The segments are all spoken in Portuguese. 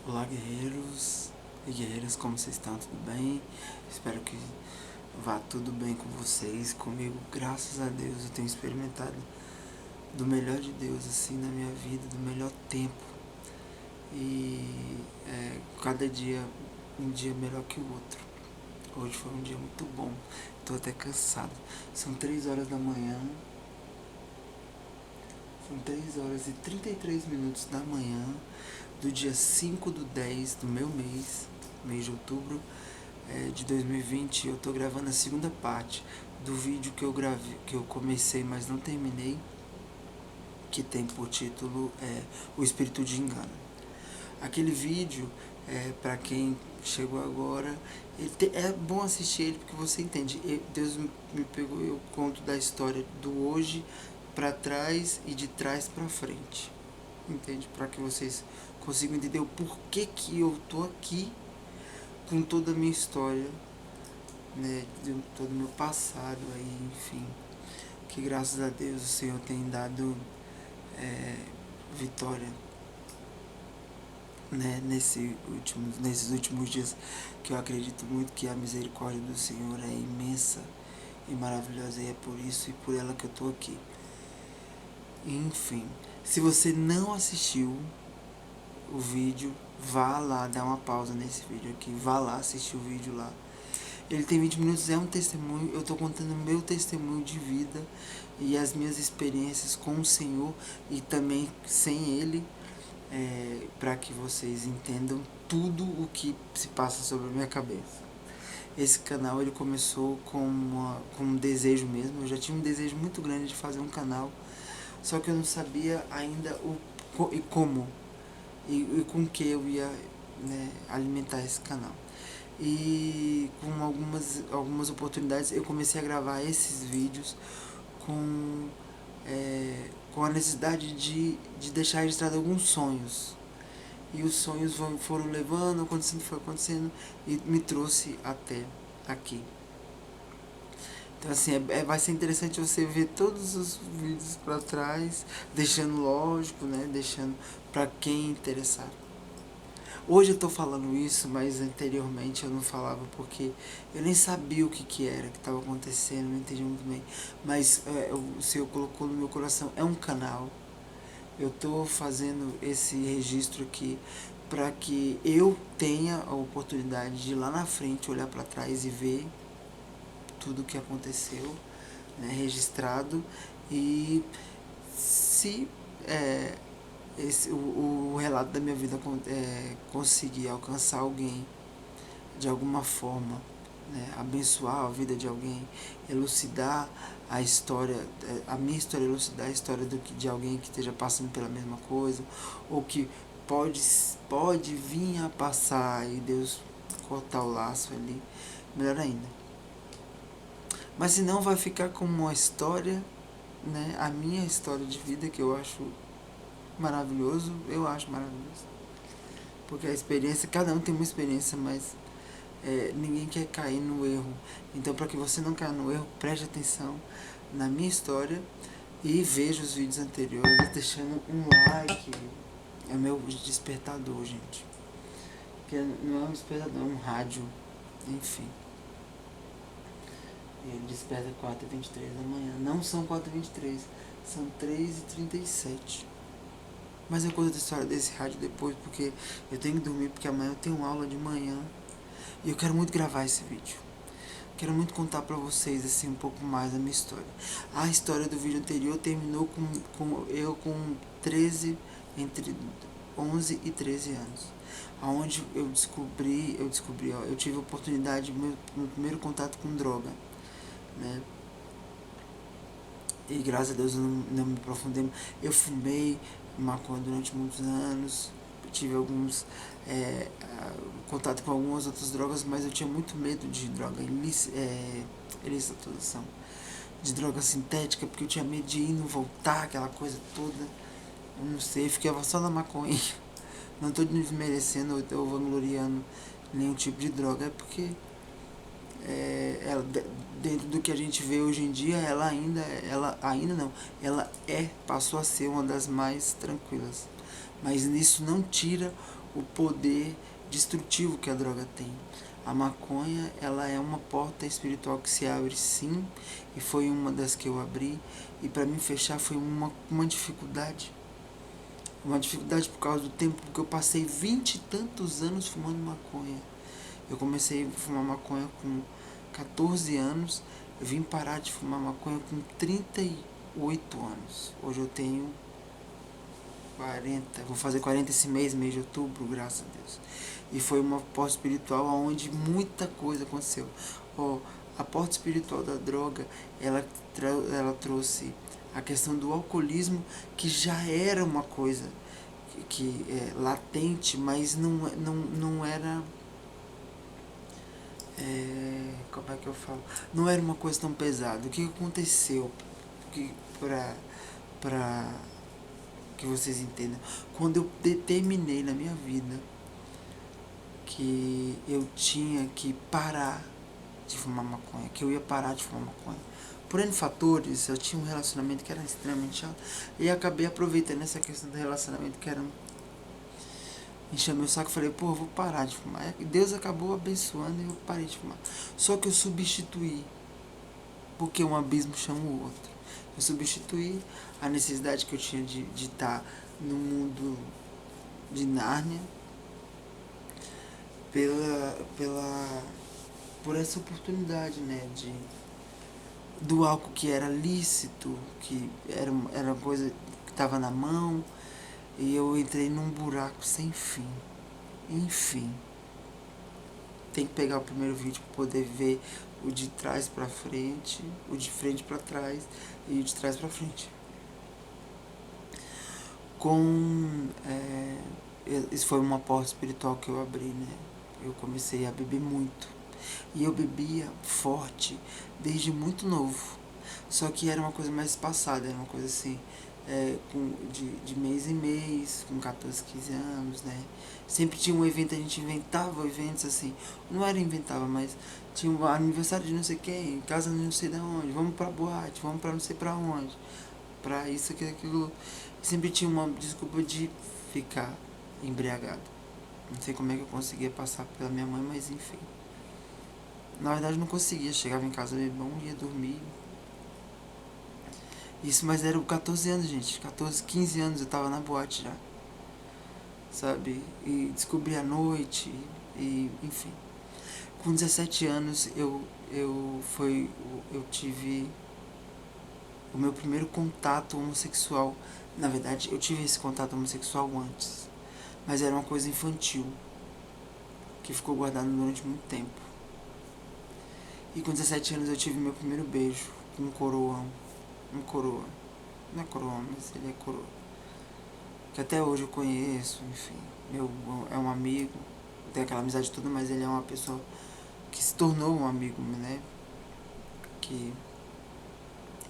Olá, guerreiros e guerreiras, como vocês estão? Tudo bem? Espero que vá tudo bem com vocês. Comigo, graças a Deus, eu tenho experimentado do melhor de Deus assim na minha vida, do melhor tempo. E cada dia um dia melhor que o outro. Hoje foi um dia muito bom. Estou até cansado. São 3 horas da manhã. São 3 horas e 33 minutos da manhã do dia 5/10 do meu mês de outubro de 2020. Eu tô gravando a segunda parte do vídeo que eu gravei, que eu comecei, mas não terminei, que tem por título O Espírito de Engano. Aquele vídeo, para quem chegou agora, é bom assistir ele porque você entende. Deus me pegou, eu conto da história do hoje para trás e de trás para frente, entende? Para que vocês consigam entender o porquê que eu tô aqui com toda a minha história, né, de todo o meu passado aí, enfim, que graças a Deus o Senhor tem dado vitória, né, nesses últimos dias, que eu acredito muito que a misericórdia do Senhor é imensa e maravilhosa, e é por isso e por ela que eu tô aqui. Enfim, se você não assistiu o vídeo, vá lá, dá uma pausa nesse vídeo aqui, vá lá assistir o vídeo lá. Ele tem 20 minutos, é um testemunho, eu estou contando meu testemunho de vida e as minhas experiências com o Senhor e também sem Ele, para que vocês entendam tudo o que se passa sobre a minha cabeça. Esse canal ele começou com um desejo mesmo, eu já tinha um desejo muito grande de fazer um canal, só que eu não sabia ainda como e com que eu ia, né, alimentar esse canal. E com algumas oportunidades eu comecei a gravar esses vídeos com, com a necessidade de deixar registrado alguns sonhos. E os sonhos foram levando, foi acontecendo e me trouxe até aqui. Então assim, vai ser interessante você ver todos os vídeos para trás, deixando lógico, né, deixando para quem interessar. Hoje eu tô falando isso, mas anteriormente eu não falava porque eu nem sabia o que era que estava acontecendo, não entendi muito bem. Mas o Senhor colocou no meu coração, é um canal. Eu tô fazendo esse registro aqui para que eu tenha a oportunidade de ir lá na frente, olhar para trás e ver tudo o que aconteceu, né, registrado. E se o relato da minha vida conseguir alcançar alguém de alguma forma, né, abençoar a vida de alguém, elucidar a história, a minha história, elucidar a história de alguém que esteja passando pela mesma coisa, ou que pode vir a passar e Deus cortar o laço ali, melhor ainda. Mas se não, vai ficar como uma história, né, a minha história de vida, que eu acho maravilhoso, eu acho maravilhoso. Porque a experiência, cada um tem uma experiência, mas ninguém quer cair no erro. Então, para que você não caia no erro, preste atenção na minha história e veja os vídeos anteriores, deixando um like. É o meu despertador, gente. Que não é um despertador, é um rádio. Enfim. Ele desperta 4h23 da manhã. Não são 4h23, são 3h37. Mas eu conto a história desse rádio depois, porque eu tenho que dormir, porque amanhã eu tenho aula de manhã. E eu quero muito gravar esse vídeo. Quero muito contar pra vocês assim um pouco mais da minha história. A história do vídeo anterior terminou com eu com 13, entre 11 e 13 anos. Onde eu descobri, eu tive a oportunidade, meu primeiro contato com droga, né? E graças a Deus eu não me aprofundei. Eu fumei maconha durante muitos anos, tive alguns contato com algumas outras drogas, mas eu tinha muito medo de droga ilícita, de droga sintética, porque eu tinha medo de ir e não voltar, aquela coisa toda. Eu não sei, eu ficava só na maconha. Não estou desmerecendo ou vangloriando nenhum tipo de droga, é porque ela, dentro do que a gente vê hoje em dia, ela ainda não, ela passou a ser uma das mais tranquilas. Mas isso não tira o poder destrutivo que a droga tem. A maconha, ela é uma porta espiritual que se abre, sim, e foi uma das que eu abri, e para mim fechar foi uma dificuldade. Uma dificuldade por causa do tempo, porque eu passei 20 e tantos anos fumando maconha. Eu comecei a fumar maconha com 14 anos, eu vim parar de fumar maconha com 38 anos. Hoje eu tenho 40, vou fazer 40 esse mês de outubro, graças a Deus. E foi uma porta espiritual onde muita coisa aconteceu. A porta espiritual da droga, ela trouxe a questão do alcoolismo, que já era uma coisa que é latente, mas não era... como é que eu falo? Não era uma coisa tão pesada. O que aconteceu? Para que vocês entendam. Quando eu determinei na minha vida que eu tinha que parar de fumar maconha, que eu ia parar de fumar maconha. Por N fatores, eu tinha um relacionamento que era extremamente chato e acabei aproveitando essa questão do relacionamento que era... Encheu meu saco e falei, pô, eu vou parar de fumar. E Deus acabou abençoando e eu parei de fumar. Só que eu substituí, porque um abismo chama o outro. Eu substituí a necessidade que eu tinha de estar no mundo de Nárnia por essa oportunidade, né, do álcool que era lícito, que era uma coisa que estava na mão, e eu entrei num buraco sem fim. Enfim, tem que pegar o primeiro vídeo para poder ver o de trás para frente, o de frente para trás e o de trás para frente. Isso foi uma porta espiritual que eu abri, né? Eu comecei a beber muito. E eu bebia forte desde muito novo. Só que era uma coisa mais espaçada, era uma coisa assim, de mês em mês, com 14, 15 anos, né? Sempre tinha um evento, a gente inventava eventos assim. Não era inventava, mas tinha um aniversário de não sei quem, casa de não sei de onde, vamos pra boate, vamos pra não sei pra onde. Pra isso, aquilo. Sempre tinha uma desculpa de ficar embriagado. Não sei como é que eu conseguia passar pela minha mãe, mas enfim. Na verdade não conseguia, chegava em casa bebão, ia dormir. Isso, mas era 14 anos, gente. 14, 15 anos eu tava na boate já. Sabe? E descobri à noite, e enfim. Com 17 anos eu tive o meu primeiro contato homossexual. Na verdade, eu tive esse contato homossexual antes, mas era uma coisa infantil, que ficou guardado durante muito tempo. E com 17 anos eu tive meu primeiro beijo com um coroão. Um coroa. Não é coroa, mas ele é coroa. Que até hoje eu conheço, enfim. É um amigo, tem aquela amizade toda, mas ele é uma pessoa que se tornou um amigo, né? Que,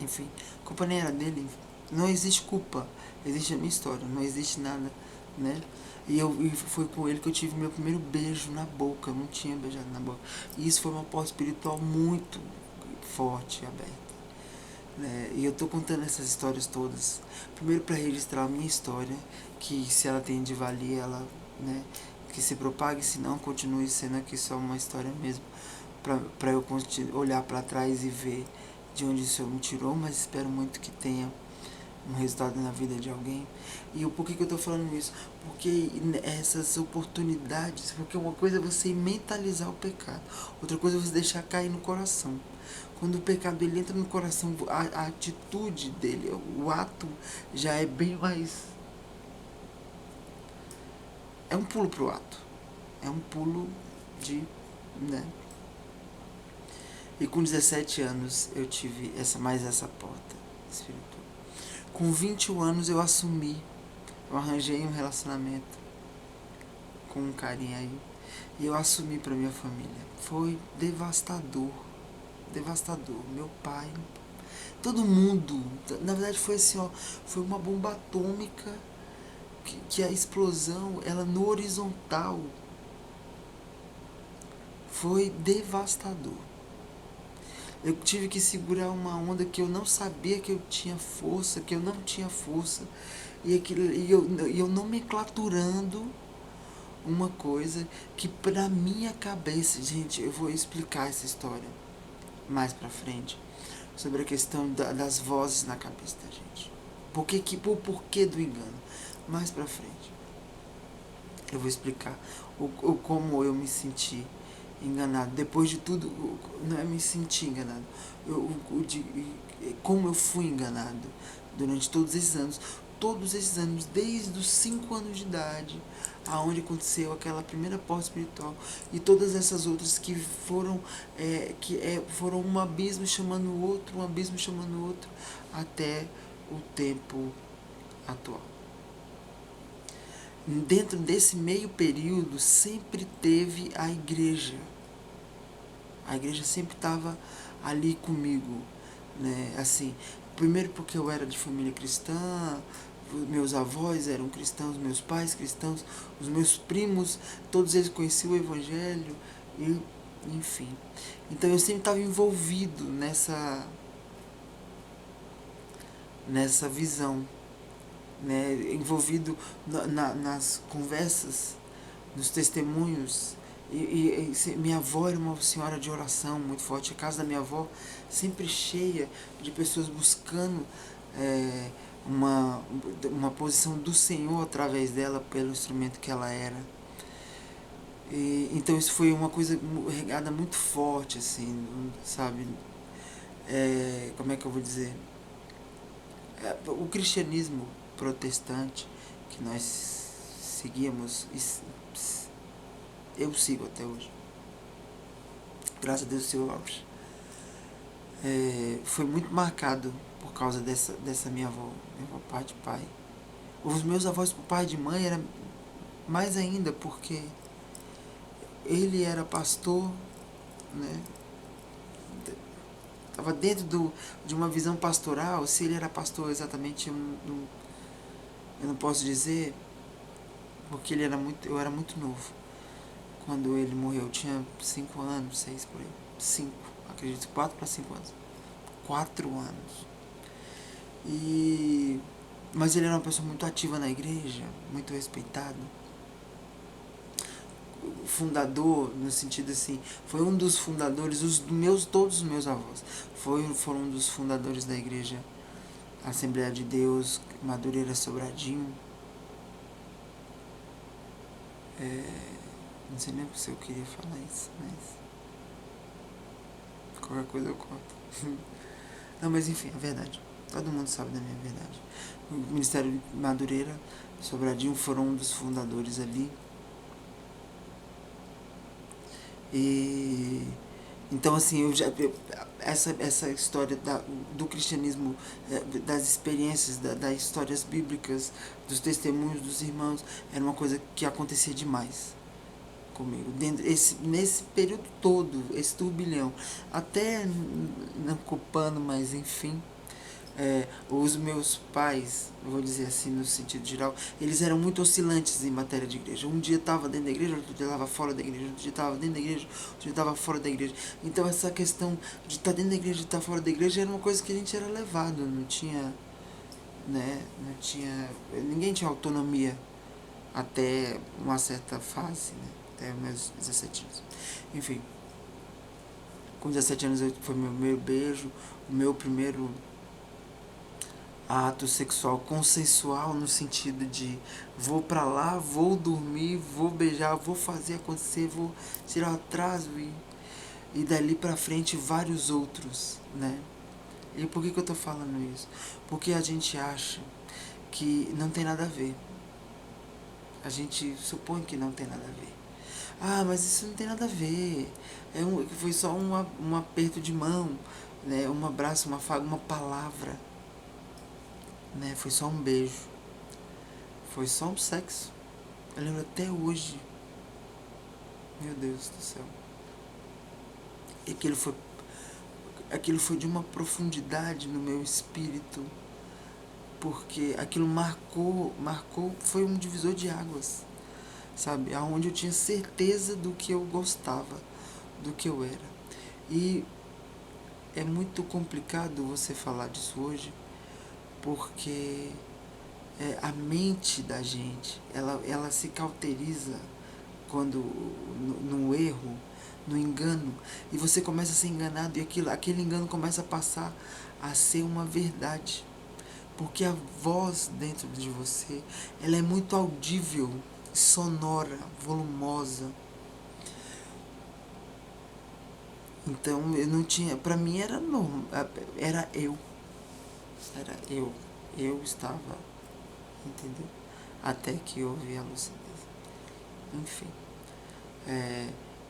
enfim, a culpa nem era dele. Não existe culpa, existe a minha história, não existe nada, né? E foi com ele que eu tive meu primeiro beijo na boca, eu não tinha beijado na boca. E isso foi uma porta espiritual muito forte e aberta. Né? E eu tô contando essas histórias todas, primeiro para registrar a minha história, que se ela tem de valer, ela, né, que se propague, se não, continue sendo aqui só uma história mesmo, para eu olhar para trás e ver de onde isso me tirou, mas espero muito que tenha um resultado na vida de alguém. E por que eu tô falando isso? Porque essas oportunidades, porque uma coisa é você mentalizar o pecado, outra coisa é você deixar cair no coração. Quando o pecado ele entra no coração, a atitude dele, o ato já é bem mais... É um pulo pro ato. É um pulo de... né? E com 17 anos eu tive mais essa porta espiritual. Com 21 anos eu assumi. Eu arranjei um relacionamento com um carinha aí. E eu assumi pra minha família. Foi devastador. Devastador. Meu pai, todo mundo, na verdade foi assim, ó, foi uma bomba atômica que a explosão, ela no horizontal, foi devastador. Eu tive que segurar uma onda que eu não sabia que eu tinha força, que eu não tinha força, e eu não me claturando, uma coisa que pra minha cabeça, gente, eu vou explicar essa história mais pra frente, sobre a questão das vozes na cabeça da gente. O porquê do engano. Mais pra frente. Eu vou explicar como eu me senti enganado. Depois de tudo, não é me sentir enganado. Como eu fui enganado durante todos esses anos, desde os 5 anos de idade, aonde aconteceu aquela primeira porta espiritual, e todas essas outras que foram um abismo chamando o outro, um abismo chamando o outro, até o tempo atual. Dentro desse meio período sempre teve a igreja. A igreja sempre estava ali comigo, né? Assim, primeiro porque eu era de família cristã, meus avós eram cristãos, meus pais cristãos, os meus primos, todos eles conheciam o evangelho, e, enfim. Então eu sempre estava envolvido nessa visão, né? Envolvido nas conversas, nos testemunhos. Minha avó era uma senhora de oração muito forte. A casa da minha avó sempre cheia de pessoas buscando uma posição do Senhor através dela, pelo instrumento que ela era. Então isso foi uma coisa regada muito forte, assim, sabe? Como é que eu vou dizer? O cristianismo protestante que nós seguíamos, eu sigo até hoje, graças a Deus, seu Alves, foi muito marcado por causa dessa minha avó pai de pai. Os meus avós por pai de mãe era mais ainda, porque ele era pastor, né? Estava dentro de uma visão pastoral. Se ele era pastor exatamente, eu não posso dizer, porque eu era muito novo. Quando ele morreu, eu tinha 5 anos, 6 por aí. 5, acredito, 4 para 5 anos. 4 anos. Mas ele era uma pessoa muito ativa na igreja, muito respeitado. Fundador, no sentido assim, foi um dos fundadores, todos os meus avós foram um dos fundadores da igreja Assembleia de Deus, Madureira Sobradinho. Não sei nem se eu queria falar isso, mas qualquer coisa eu corto. Não, mas enfim, é verdade. Todo mundo sabe da minha verdade. O Ministério de Madureira Sobradinho foram um dos fundadores ali. Então, assim, essa história do cristianismo, das experiências, das histórias bíblicas, dos testemunhos dos irmãos, era uma coisa que acontecia demais comigo. Nesse período todo, esse turbilhão, até não culpando, mas enfim. Os meus pais, vou dizer assim no sentido geral, eles eram muito oscilantes em matéria de igreja. Um dia estava dentro da igreja, outro dia estava fora da igreja, outro dia estava dentro da igreja, outro dia estava fora da igreja. Então essa questão de estar dentro da igreja e estar fora da igreja era uma coisa que a gente era levado, não tinha, né, ninguém tinha autonomia até uma certa fase, né, até meus 17 anos. Enfim, com 17 anos foi meu primeiro beijo, o meu primeiro ato sexual consensual, no sentido de vou pra lá, vou dormir, vou beijar, vou fazer acontecer, vou tirar o atraso e dali pra frente vários outros, né? E por que eu tô falando isso? Porque a gente acha que não tem nada a ver. A gente supõe que não tem nada a ver. Ah, mas isso não tem nada a ver. Foi só um aperto de mão, né? Um abraço, uma afago, uma palavra. Né? Foi só um beijo. Foi só um sexo. Eu lembro até hoje. Meu Deus do céu. E aquilo foi de uma profundidade no meu espírito. Porque aquilo marcou, foi um divisor de águas. Sabe? Aonde eu tinha certeza do que eu gostava, do que eu era. E é muito complicado você falar disso hoje, porque a mente da gente, ela se cauteriza quando no erro, no engano, e você começa a ser enganado, e aquele engano começa a passar a ser uma verdade. Porque a voz dentro de você, ela é muito audível, sonora, volumosa. Então eu não tinha, para mim era normal, era eu, era eu estava, entendeu? Até que eu vi a lucidez. Enfim,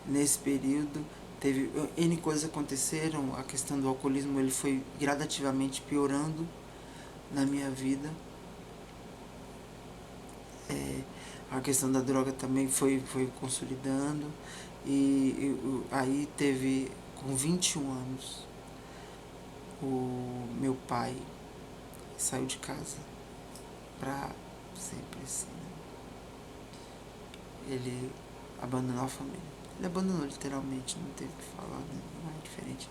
nesse período teve N coisas aconteceram, a questão do alcoolismo ele foi gradativamente piorando na minha vida. A questão da droga também foi consolidando aí teve, com 21 anos, o meu pai saiu de casa pra sempre assim, né? Ele abandonou a família. Ele abandonou literalmente, não teve o que falar, né? Não é diferente.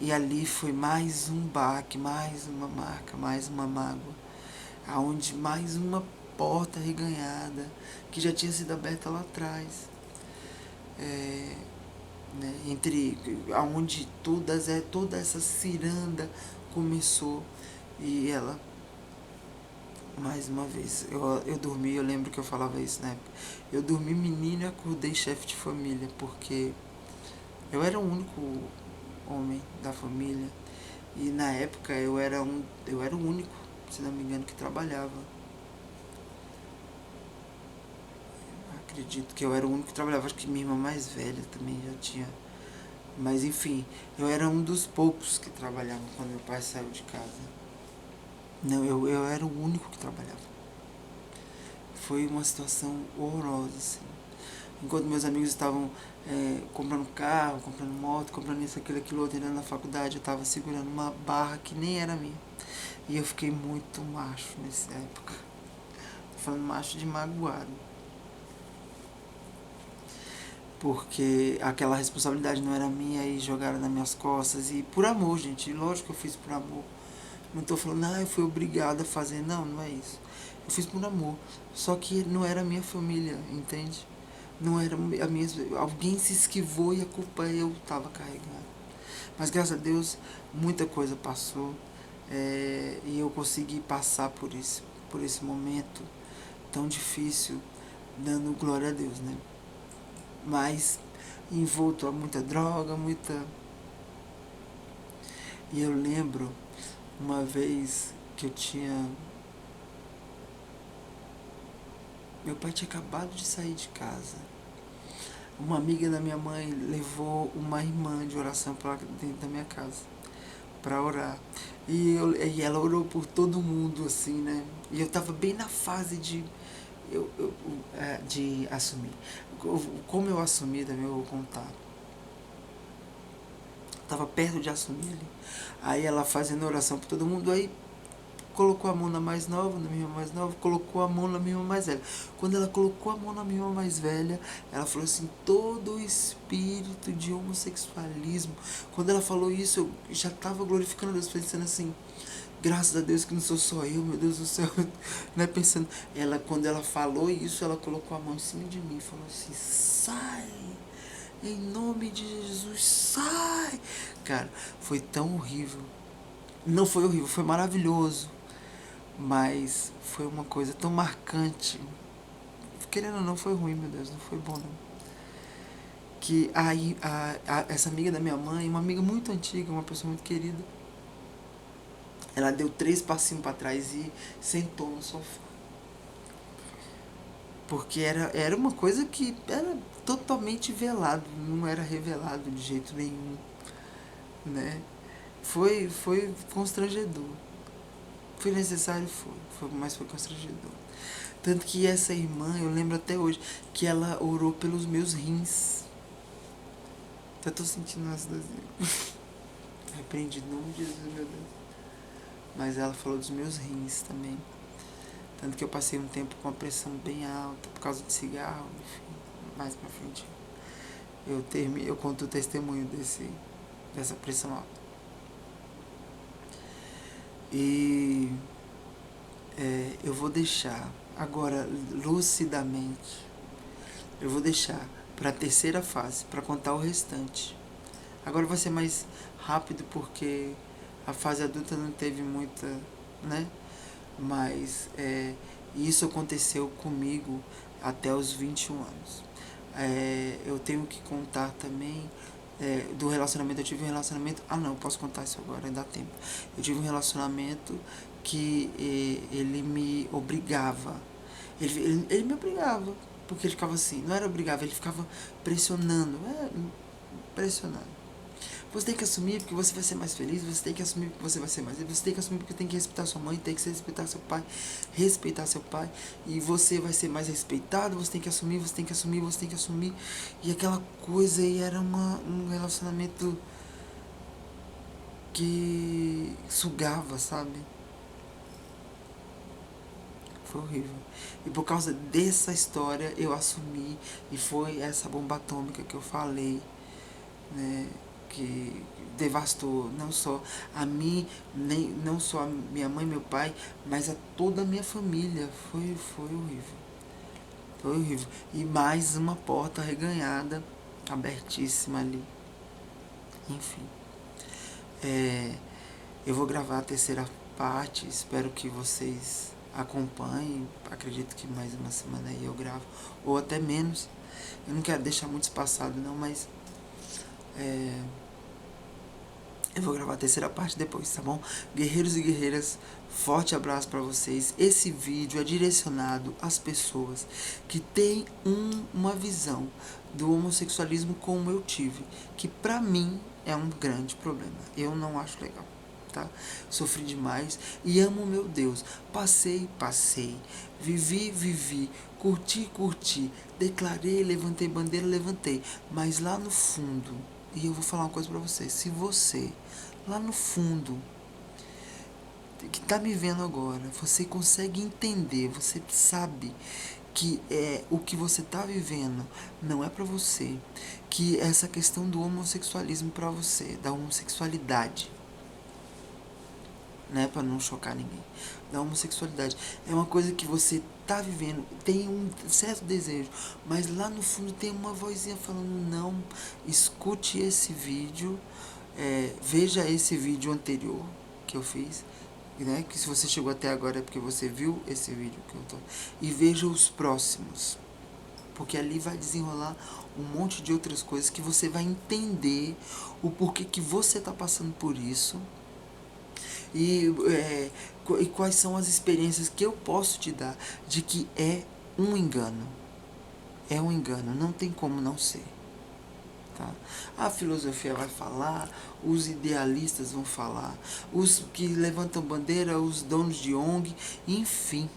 E ali foi mais um baque, mais uma marca, mais uma mágoa, aonde mais uma porta reganhada que já tinha sido aberta lá atrás, né, entre aonde toda essa ciranda começou. E ela, mais uma vez, eu dormi, eu lembro que eu falava isso na época, eu dormi menino e acordei chefe de família, porque eu era o único homem da família, e na época eu era o único, se não me engano, que trabalhava. Acredito que eu era o único que trabalhava, acho que minha irmã mais velha também já tinha. Mas enfim, eu era um dos poucos que trabalhavam quando meu pai saiu de casa. Não, eu era o único que trabalhava. Foi uma situação horrorosa, assim. Enquanto meus amigos estavam comprando carro, comprando moto, comprando isso, aquilo outro, indo na faculdade, eu estava segurando uma barra que nem era minha. E eu fiquei muito macho nessa época. Tô falando macho de magoado. Porque aquela responsabilidade não era minha e jogaram nas minhas costas. E por amor, gente, lógico que eu fiz por amor. Não tô falando, eu fui obrigado a fazer. Não, não é isso. Eu fiz por amor. Só que não era a minha família, entende? Não era a minha. Alguém se esquivou e a culpa eu tava carregando. Mas graças a Deus, muita coisa passou. E eu consegui passar por esse momento tão difícil, dando glória a Deus, né? Mas envolto a muita droga, muita. E eu lembro uma vez que eu tinha. Meu pai tinha acabado de sair de casa. Uma amiga da minha mãe levou uma irmã de oração para dentro da minha casa para orar. E ela orou por todo mundo, assim, né? E eu tava bem na fase de assumir. Como eu assumi também, eu vou contar. Tava perto de assumir ali. Aí ela fazendo oração por todo mundo, aí colocou a mão na mais nova, na minha irmã mais nova, colocou a mão na minha irmã mais velha. Quando ela colocou a mão na minha irmã mais velha, ela falou assim, todo o espírito de homossexualismo. Quando ela falou isso, eu já estava glorificando a Deus, pensando assim, graças a Deus que não sou só eu, meu Deus do céu, né, pensando. Quando ela falou isso, ela colocou a mão em cima de mim e falou assim, sai, em nome de Jesus, sai. Cara, foi tão horrível. Não foi horrível, foi maravilhoso. Mas foi uma coisa tão marcante. Querendo ou não, foi ruim, meu Deus, não foi bom não. Que aí essa amiga da minha mãe, uma amiga muito antiga, uma pessoa muito querida, ela deu 3 passinhos para trás e sentou no sofá. Porque era uma coisa que era totalmente velado, não era revelado de jeito nenhum, né? Foi constrangedor. Foi necessário, mas foi constrangedor. Tanto que essa irmã, eu lembro até hoje, que ela orou pelos meus rins. Até tô sentindo ácidozinho. Repreendido, em nome de Jesus, meu Deus. Mas ela falou dos meus rins também. Tanto que eu passei um tempo com a pressão bem alta, por causa de cigarro, enfim. Mais pra frente eu conto o testemunho dessa pressão alta. E eu vou deixar agora lucidamente Eu vou deixar para a terceira fase, para contar o restante. Agora vai ser mais rápido porque a fase adulta não teve muita, né? Mas isso aconteceu comigo até os 21 anos. Eu tenho que contar também do relacionamento. Eu tive um relacionamento. Ah, não, posso contar isso agora, ainda dá tempo. Eu tive um relacionamento que ele me obrigava. Ele me obrigava. Porque ele ficava assim, não era obrigava, ele ficava pressionando. Pressionando. Você tem que assumir porque você vai ser mais feliz, você tem que assumir porque você vai ser mais. Você tem que assumir porque tem que respeitar sua mãe, tem que respeitar seu pai, e você vai ser mais respeitado, você tem que assumir, você tem que assumir, você tem que assumir. E aquela coisa aí era um relacionamento que sugava, sabe? Foi horrível. E por causa dessa história eu assumi, e foi essa bomba atômica que eu falei, né, que devastou não só a mim, nem não só a minha mãe e meu pai, mas a toda a minha família. Foi horrível. Foi horrível. E mais uma porta reganhada, abertíssima ali. Enfim. Eu vou gravar a terceira parte, espero que vocês acompanhem. Acredito que mais uma semana aí eu gravo, ou até menos. Eu não quero deixar muito espaçado não, mas eu vou gravar a terceira parte depois, tá bom? Guerreiros e guerreiras, forte abraço pra vocês. Esse vídeo é direcionado às pessoas que têm uma visão do homossexualismo como eu tive, que pra mim é um grande problema. Eu não acho legal, tá? Sofri demais e amo meu Deus. Passei, vivi, curti, declarei, levantei bandeira, levantei. Mas lá no fundo, e eu vou falar uma coisa pra vocês, se você, lá no fundo, que tá me vendo agora, você consegue entender, você sabe que o que você tá vivendo não é pra você, que essa questão do homossexualismo pra você, da homossexualidade, né, para não chocar ninguém, da homossexualidade é uma coisa que você tá vivendo, tem um certo desejo, mas lá no fundo tem uma vozinha falando não, escute esse vídeo, veja esse vídeo anterior que eu fiz, né, que se você chegou até agora é porque você viu esse vídeo que eu tô, e veja os próximos, porque ali vai desenrolar um monte de outras coisas que você vai entender o porquê que você tá passando por isso, e, e quais são as experiências que eu posso te dar de que é um engano. É um engano, não tem como não ser. Tá? A filosofia vai falar, os idealistas vão falar, os que levantam bandeira, os donos de ONG, enfim.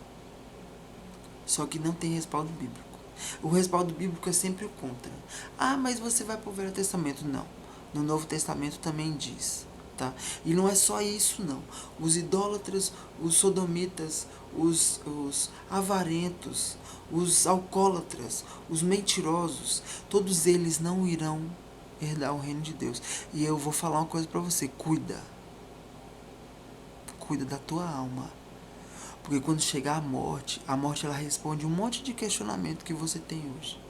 Só que não tem respaldo bíblico. O respaldo bíblico é sempre o contra. Ah, mas você vai para o Velho Testamento. Não. No Novo Testamento também diz. Tá? E não é só isso, não. Os idólatras, os sodomitas, os avarentos, os alcoólatras, os mentirosos, todos eles não irão herdar o reino de Deus. E eu vou falar uma coisa para você. Cuida. Cuida da tua alma. Porque quando chegar a morte ela responde um monte de questionamento que você tem hoje.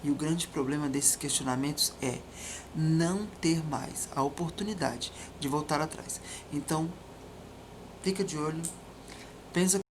E o grande problema desses questionamentos é não ter mais a oportunidade de voltar atrás. Então, fica de olho, pensa